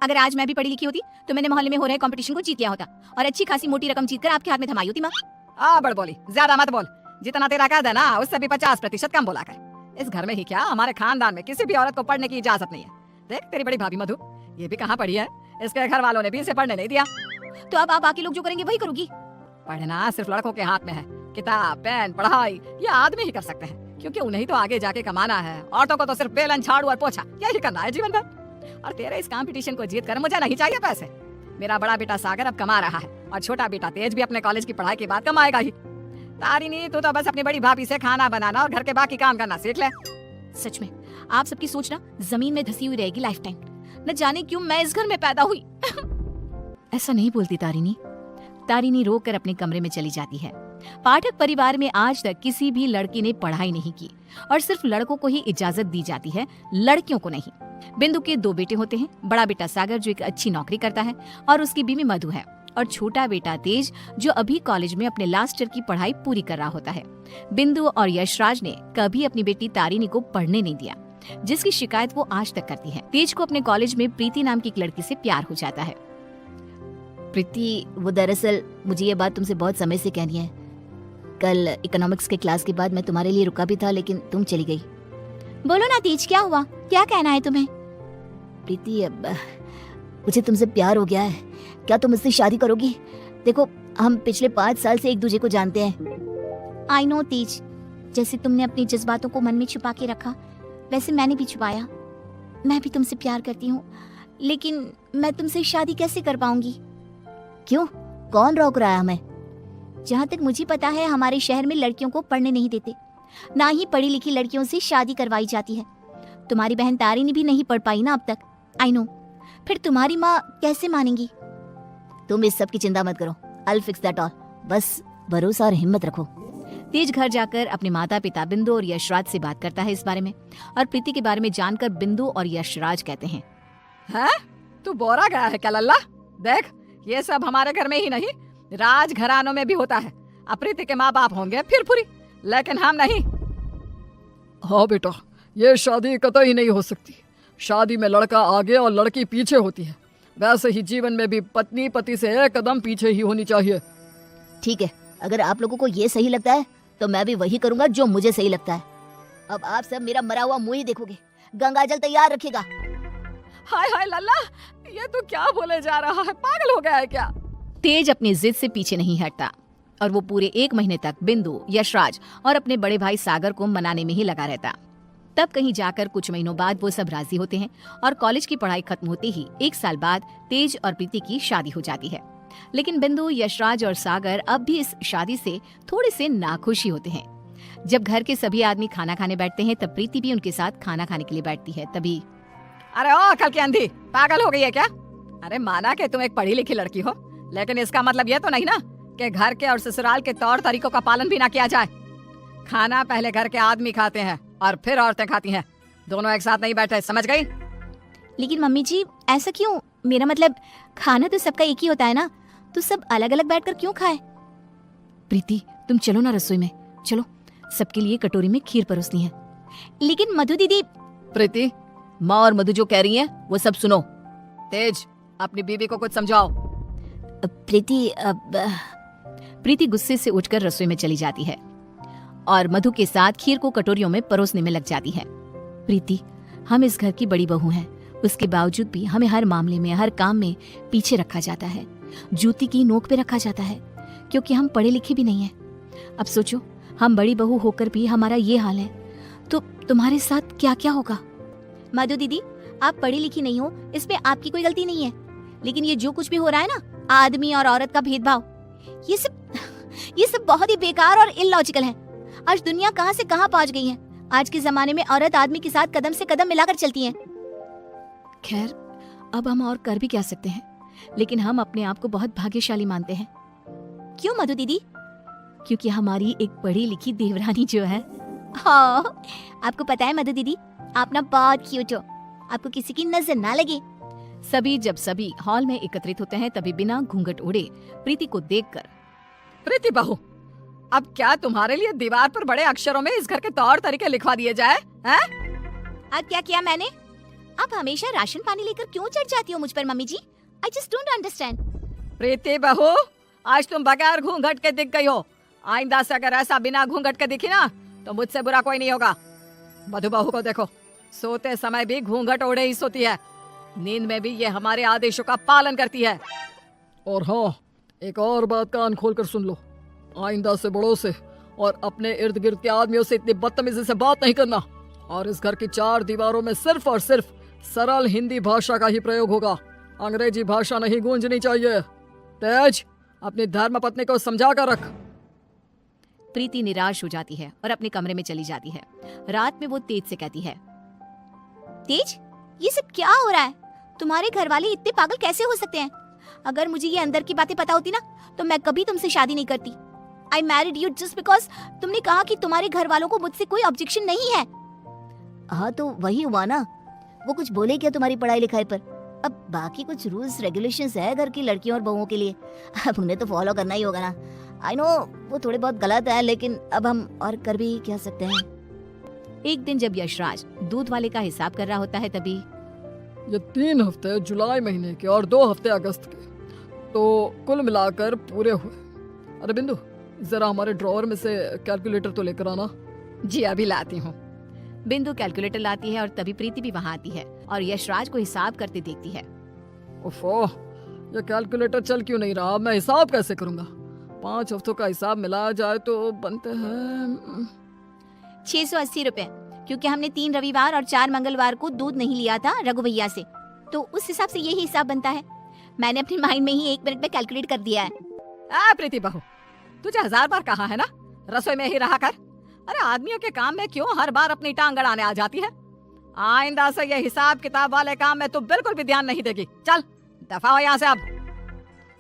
अगर आज मैं भी पढ़ी लिखी होती तो मैंने मोहल्ले में हो रहे कंपटीशन को जीत लिया होता और अच्छी खासी मोटी रकम जीतकर आपके हाथ में थमाई होती। माँ बड़ बोली, ज्यादा मत बोल। जितना तेरा कद है ना उससे भी 50% कम बोला कर। इस घर में ही क्या, हमारे खानदान में किसी भी औरत को पढ़ने की इजाजत नहीं है। देख तेरी बड़ी भाभी मधु, ये भी कहाँ पढ़ी है, इसके घर वालों ने भी इसे पढ़ने नहीं दिया। तो अब आप बाकी लोग जो करेंगे वही करूंगी। पढ़ना सिर्फ लड़कों के हाथ में है। किताब, पेन, पढ़ाई ये आदमी ही कर सकते हैं, क्योंकि उन्हें तो आगे जाके कमाना है। औरतों को तो सिर्फ बेलन, झाड़ू और पोछा यही करना है जीवन भर। और तेरे इस कंपटीशन को जीत कर मुझे नहीं चाहिए पैसे। मेरा बड़ा बेटा सागर अब कमा रहा है और छोटा बेटा तेज भी अपने कॉलेज की पढ़ाई के बाद कमाएगा ही। तारिणी, तू तो बस अपनी बड़ी भाभी से खाना बनाना और घर के बाकी काम करना सीख ले। सच में आप सबकी सोच ना जमीन में धसी हुई रहेगी लाइफ टाइम। न जाने क्यों मैं इस घर में पैदा हुई। ऐसा नहीं बोलती तारिणी। तारिणी रोकर अपने कमरे में चली जाती है। पाठक परिवार में आज तक किसी भी लड़की ने पढ़ाई नहीं की और सिर्फ लड़कों को ही इजाजत दी जाती है, लड़कियों को नहीं। बिंदु के 2 बेटे होते हैं। बड़ा बेटा सागर जो एक अच्छी नौकरी करता है और उसकी बीवी मधु है, और छोटा बेटा तेज जो अभी कॉलेज में अपने लास्ट ईयर की पढ़ाई पूरी कर रहा होता है। बिंदु और यशराज ने कभी अपनी बेटी तारिणी को पढ़ने नहीं दिया, जिसकी शिकायत वो आज तक करती है। तेज को अपने कॉलेज में प्रीति नाम की एक लड़की से प्यार हो जाता है। प्रीति, वो दरअसल मुझे ये बात तुमसे बहुत समय से कहनी है। कल इकोनॉमिक्स के क्लास के बाद मैं तुम्हारे लिए रुका भी था, लेकिन तुम चली गई। बोलो ना तेज, क्या हुआ, क्या कहना है तुम्हें? प्रीति, अब मुझे तुमसे प्यार हो गया है। क्या तुम मुझसे शादी करोगी? देखो, हम पिछले 5 साल से एक दूसरे को जानते हैं। आई नो तेज, जैसे तुमने अपनी जज्बातों को मन में छुपा के रखा, वैसे मैंने भी छुपाया। मैं भी तुमसे प्यार करती हूँ, लेकिन मैं तुमसे शादी कैसे कर पाऊंगी? क्यों, कौन रोक रहा है हमें? जहाँ तक मुझे पता है हमारे शहर में लड़कियों को पढ़ने नहीं देते, ना ही पढ़ी लिखी लड़कियों से शादी करवाई जाती है। तुम्हारी बहन तारिणी भी नहीं पढ़ पाई ना अब तक। आई नो, फिर तुम्हारी माँ कैसे मानेंगी? तुम इस सब की चिंता मत करो, I'll fix that all। बस भरोसा और हिम्मत रखो। तेज घर जाकर अपने माता पिता बिंदु और यशराज से बात करता है इस बारे में, और प्रीति के बारे में जानकर बिंदु और यशराज कहते हैं, तू बोरा गया है क्या लल्ला? देख, ये सब हमारे घर में ही नहीं, राज घरानों में भी होता है। प्रीति के माँ बाप होंगे फिर पूरी, लेकिन हम नहीं। हाँ बेटा, ये शादी कतई नहीं हो सकती। शादी में लड़का आगे और लड़की पीछे होती है। वैसे ही जीवन में भी पत्नी पति से एक कदम पीछे ही होनी चाहिए। ठीक है, अगर आप लोगों को ये सही लगता है तो मैं भी वही करूंगा जो मुझे सही लगता है। अब आप सब मेरा मरा हुआ मुंह ही देखोगे। गंगाजल तैयार रखिएगा। हाय हाय लल्ला, ये तू क्या बोले जा रहा है? पागल हो गया है क्या? तेज अपनी जिद से पीछे नहीं हटता और वो पूरे 1 महीने तक बिंदु, यशराज और अपने बड़े भाई सागर को मनाने में ही लगा रहता। तब कहीं जाकर कुछ महीनों बाद वो सब राजी होते हैं और कॉलेज की पढ़ाई खत्म होते ही 1 साल बाद तेज और प्रीति की शादी हो जाती है। लेकिन बिंदु, यशराज और सागर अब भी इस शादी से थोड़े से नाखुश ही होते हैं। जब घर के सभी आदमी खाना खाने बैठते हैं तब प्रीति भी उनके साथ खाना खाने के लिए बैठती है। तभी, अरे ओ अकल की अंधी, पागल हो गई है क्या? अरे माना कि तुम एक पढ़ी लिखी लड़की हो, लेकिन इसका मतलब ये तो नहीं ना कि घर के और ससुराल के तौर तरीकों का पालन भी ना किया जाए। खाना पहले घर के आदमी खाते हैं और फिर औरतें खाती हैं, दोनों एक साथ नहीं बैठे, समझ गई? लेकिन मम्मी जी, ऐसा क्यों? मेरा मतलब खाना तो सबका एक ही होता है ना, तो सब अलग अलग बैठकर क्यों खाए? प्रीति, तुम चलो ना रसोई में, चलो, सबके लिए कटोरी में खीर परोसनी है। लेकिन मधु दीदी। प्रीति, माँ और मधु जो कह रही हैं वो सब सुनो। तेज, अपनी बीवी को कुछ समझाओ। प्रीति, प्रीति गुस्से से उठकर रसोई में चली जाती है और मधु के साथ खीर को कटोरियों में परोसने में लग जाती है। प्रीति, हम इस घर की बड़ी बहू हैं, उसके बावजूद भी हमें हर मामले में, हर काम में पीछे रखा जाता है, जूती की नोक पे रखा जाता है, क्योंकि हम पढ़े लिखे भी नहीं हैं। अब सोचो, हम बड़ी बहू होकर भी हमारा ये हाल है, तो तुम्हारे साथ क्या क्या होगा? मधु दीदी, आप पढ़ी लिखी नहीं हो, इसमें आपकी कोई गलती नहीं है, लेकिन ये जो कुछ भी हो रहा है ना, आदमी और औरत का भेदभाव, ये सब बहुत ही बेकार और इलॉजिकल है। आज दुनिया कहां से कहां पहुंच गई है। आज के जमाने में औरत आदमी के साथ कदम से कदम मिलाकर चलती है। खैर, अब हम और कर भी क्या सकते हैं, लेकिन हम अपने आप को बहुत भाग्यशाली मानते हैं। क्यों मधु दीदी? क्योंकि हमारी एक पढ़ी लिखी देवरानी जो है। हाँ, आपको पता है मधु दीदी, आप ना बहुत क्यूट हो, आपको किसी की नजर ना लगे। जब सभी हॉल में एकत्रित होते हैं तभी बिना घूंघट उड़े प्रीति को देखकर, प्रीति बहू, अब क्या तुम्हारे लिए दीवार पर बड़े अक्षरों में इस घर के तौर तरीके लिखवा दिए जाए? हैं? अब क्या किया मैंने? आप हमेशा राशन पानी लेकर क्यों चढ़ जाती हो मुझ पर mummy ji? I just don't understand. Preeti बहू, आज तुम बगैर घूंघट के दिख गई हो। आइंदा से अगर ऐसा बिना घूंघट के दिखी ना तो मुझसे बुरा कोई नहीं होगा। मधु बहू को देखो, सोते समय भी घूंघट ओढ़े ही सोती है, नींद में भी ये हमारे आदेशों का पालन करती है। और हाँ, एक और बात कान खोल कर सुन लो, आइंदा से बड़ों से और अपने इर्द गिर्द के आदमियों से इतनी बदतमीजी से बात नहीं करना। और इस घर की 4 दीवारों में सिर्फ और सिर्फ सरल हिंदी भाषा का ही प्रयोग होगा, अंग्रेजी भाषा नहीं गूंजनी चाहिए। तेज, अपनी धर्म पत्नी को समझा कर रख। प्रीति निराश हो जाती है और अपने कमरे में चली जाती है। रात में वो तेज से कहती है, तेज, ये सब क्या हो रहा है? तुम्हारे घर वाले इतने पागल कैसे हो सकते हैं? अगर मुझे ये अंदर की बातें पता होती ना तो मैं कभी तुमसे शादी नहीं करती। I married you just because तुमने कहा कि तुम्हारे घर वालों को मुझसे कोई ऑब्जेक्शन नहीं है। हाँ तो वही हुआ ना, वो कुछ बोले क्या तुम्हारी पढ़ाई लिखाई पर? अब बाकी कुछ रूल्स रेगुलेशंस है घर की लड़कियों और बहुओं के लिए, अब उन्हें तो फॉलो करना ही होगा ना। आई नो वो थोड़े बहुत गलत है, लेकिन अब हम और कर भी क्या सकते हैं। एक दिन जब यशराज दूध वाले का हिसाब कर रहा होता है तभी ये 3 हफ्ते जुलाई महीने के और 2 हफ्ते अगस्त के, तो कुल मिलाकर पूरे हुए। अरे बिंदु, जरा हमारे ड्रॉअर में से कैलकुलेटर तो लेकर आना। जी अभी लाती हूँ। बिंदु कैलकुलेटर लाती है और तभी प्रीति भी वहाँ आती है और यशराज को हिसाब करते देखती है। ओफो, ये कैलकुलेटर चल क्यों नहीं रहा? मैं हिसाब कैसे करूंगा? 5 हफ्तों का हिसाब मिलाया जाए तो बनते हैं 680 रुपए, क्योंकि हमने 3 रविवार और 4 मंगलवार को दूध नहीं लिया था रघु भैया से, तो उस हिसाब से यही हिसाब बनता है। मैंने अपने माइंड में ही 1 मिनट में कैलकुलेट कर दिया है। प्रीति बहू, तुझे 1000 बार कहा है ना रसोई में ही रहा कर। अरे आदमियों के काम में क्यों हर बार अपनी टांग अड़ाने आ जाती है? आइंदा से ये हिसाब किताब वाले काम में तू बिल्कुल भी ध्यान नहीं देगी। चल दफा हो यहाँ से अब।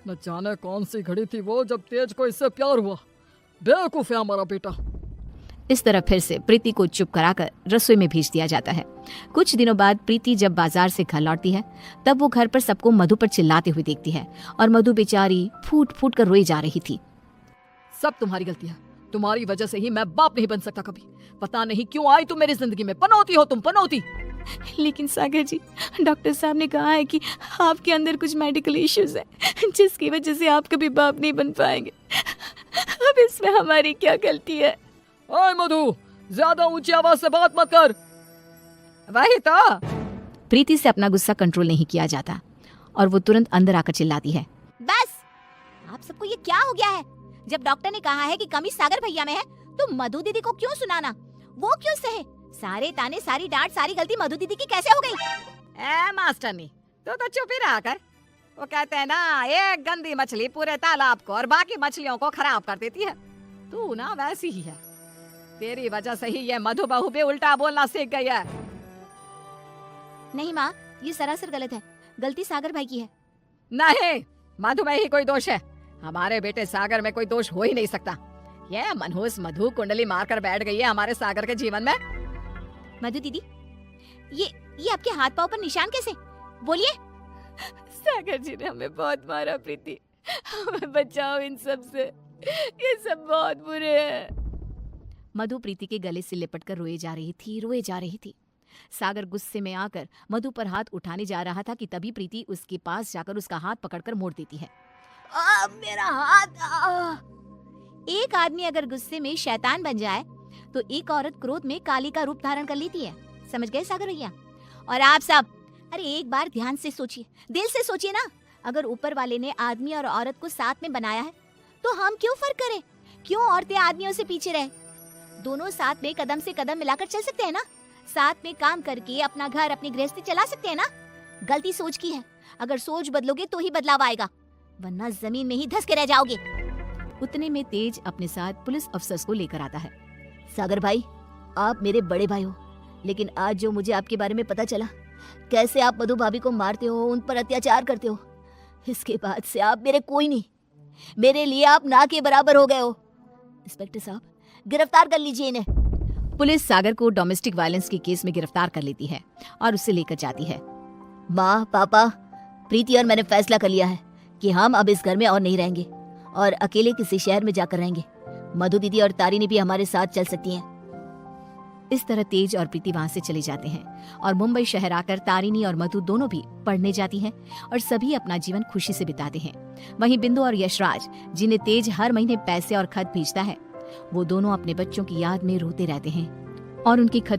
न जाने कौन सी घड़ी थी वो जब तेज को इससे प्यार हुआ। बेवकूफ है हमारा बेटा। इस तरह फिर से प्रीति को चुप कराकर रसोई में भेज दिया जाता है। कुछ दिनों बाद प्रीति जब बाजार से घर लौटती है तब वो घर पर सबको मधु पर चिल्लाते हुए देखती है और मधु बेचारी फूट फूट कर रोई जा रही थी। सब तुम्हारी गलती है, तुम्हारी वजह से ही मैं बाप नहीं बन सकता कभी। पता नहीं क्यों आई तुम मेरी जिंदगी में। पनौती हो तुम, पनौती। लेकिन सागर जी, डॉक्टर साहब ने कहा है कि आपके अंदर कुछ मेडिकल इश्यूज है जिसकी वजह से आप कभी बाप नहीं बन पाएंगे। अब इसमें हमारी क्या गलती है? ओए मधु, ज्यादा ऊंची आवाज से बात मत कर। वही तो। प्रीति से अपना गुस्सा कंट्रोल नहीं किया जाता और वो तुरंत अंदर आकर चिल्लाती है, बस, आप सबको ये क्या हो गया है? जब डॉक्टर ने कहा है कि कमी सागर भैया में है तो मधु दीदी को क्यों सुनाना? वो क्यों सहे? सारे ताने, सारी डांट, सारी गलती मधु दीदी की कैसे हो गई? मास्टरनी, तो चुप ही रहा कर। वो कहते हैं ना, एक गंदी मछली पूरे तालाब को और बाकी मछलियों को खराब कर देती है। तू ना वैसी ही है। तेरी वजह से ही ये मधु बहू भी उल्टा बोलना सीख गई है। नहीं माँ, ये सरासर गलत है। गलती सागर भाई की है। नहीं, मधु में ही कोई दोष है। हमारे बेटे सागर में कोई दोष हो ही नहीं सकता। ये मनहूस मधु कुंडली मारकर बैठ गई है हमारे सागर के जीवन में। मधु दीदी, ये आपके हाथ पाँव पर निशान कैसे? बोलिए। सागर जी ने हमें बहुत मारा प्रीति, हमें बचाओ इन सब से, ये सब बहुत बुरे हैं। मधु प्रीति के गले से लिपट कर रोए जा रही थी। सागर गुस्से में आकर मधु पर हाथ उठाने जा रहा था कि तभी प्रीति उसके पास जाकर उसका हाथ पकड़कर मोड़ देती है। मेरा हाथ। एक आदमी अगर गुस्से में शैतान बन जाए तो एक औरत क्रोध में काली का रूप धारण कर लेती है। समझ गए सागर भैया? और आप सब, अरे एक बार ध्यान से सोचिए, दिल से सोचिए ना। अगर ऊपर वाले ने आदमी और औरत को साथ में बनाया है तो हम क्यों फर्क करें? क्यों औरतें आदमियों से पीछे रहे? दोनों साथ में कदम से कदम मिलाकर चल सकते हैं ना। साथ में काम करके अपना घर, अपनी गृहस्थी चला सकते हैं ना। गलती सोच की है। अगर सोच बदलोगे तो ही बदलाव आएगा, वरना जमीन में ही धंस के रह जाओगे। उतने में तेज अपने साथ पुलिस अफसर्स को लेकर आता है। सागर भाई, आप मेरे बड़े भाई हो, लेकिन आज जो मुझे आपके बारे में पता चला, कैसे आप मधु भाभी को मारते हो, उन पर अत्याचार करते हो, इसके बाद से आप मेरे कोई नहीं। मेरे लिए आप ना के बराबर हो गए हो। इंस्पेक्टर साहब, गिरफ्तार कर लीजिए इन्हें। पुलिस सागर को डोमेस्टिक वायलेंस के केस में गिरफ्तार कर लेती है और उसे लेकर जाती है। माँ, पापा, प्रीति और मैंने फैसला कर लिया है कि हम अब इस घर में और नहीं रहेंगे और अकेले किसी शहर में जाकर रहेंगे। मधु दीदी और तारिनी भी हमारे साथ चल सकती हैं। इस तरह तेज और प्रीति वहां से चले जाते हैं और मुंबई शहर आकर तारिणी और मधु दोनों भी पढ़ने जाती हैं और सभी अपना जीवन खुशी से बिताते हैं। वहीं बिंदु और यशराज, जिन्हें तेज हर महीने पैसे और खत भेजता है, वो दोनों अपने बच्चों की याद में रोते रहते हैं और उनकी खत